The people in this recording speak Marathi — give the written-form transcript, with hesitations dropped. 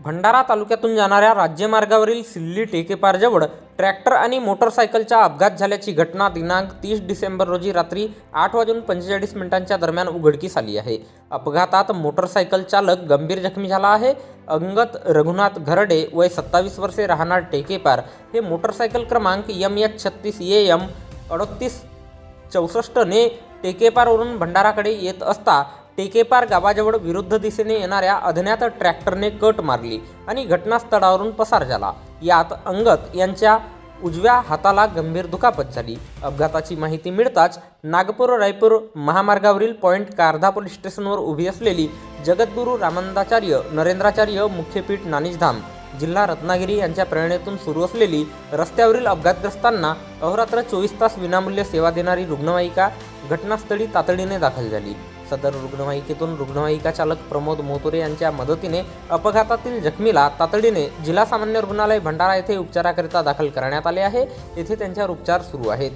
भंडारा तालुक्यातून जाणाऱ्या राज्यमार्गावरील सिल्ली टेकेपारजवळ ट्रॅक्टर आणि मोटरसायकलचा अपघात झाल्याची घटना दिनांक 30 डिसेंबर रोजी रात्री 8:45 दरम्यान उघडकीस आली आहे। अपघातात मोटरसायकल चालक गंभीर जखमी झाला आहे। अंगत रघुनाथ घरडे वय 27 वर्षे राहणार टेकेपार हे मोटरसायकल क्रमांक MH36AM 3864 ने टेकेपारवरून भंडाराकडे येत असता टेकेपार गावाजवळ विरुद्ध दिशेने येणाऱ्या अज्ञात ट्रॅक्टरने कट मारली आणि घटनास्थळावरून पसार झाला। यात अंगत यांच्या उजव्या हाताला गंभीर दुखापत झाली। अपघाताची माहिती मिळताच नागपूर रायपूर महामार्गावरील पॉइंट कारधा पोलीस स्टेशनवर उभी असलेली जगद्गुरू रामानंदाचार्य नरेंद्राचार्य मुख्यपीठ नानिजधाम जिल्हा रत्नागिरी यांच्या प्रेरणेतून सुरू असलेली रस्त्यावरील अपघातग्रस्तांना अहोरात्र 24 तास विनामूल्य सेवा देणारी रुग्णवाहिका घटनास्थळी तातडीने दाखल झाली। सदर रुग्णवाहिकेतून रुग्णवाहिका चालक प्रमोद मोतोरे यांच्या मदतीने अपघातातील जखमीला तातडीने जिल्हा सामान्य रुग्णालय भंडारा येथे उपचाराकरिता दाखल करण्यात आले आहे। येथे त्यांच्यावर उपचार सुरू आहेत।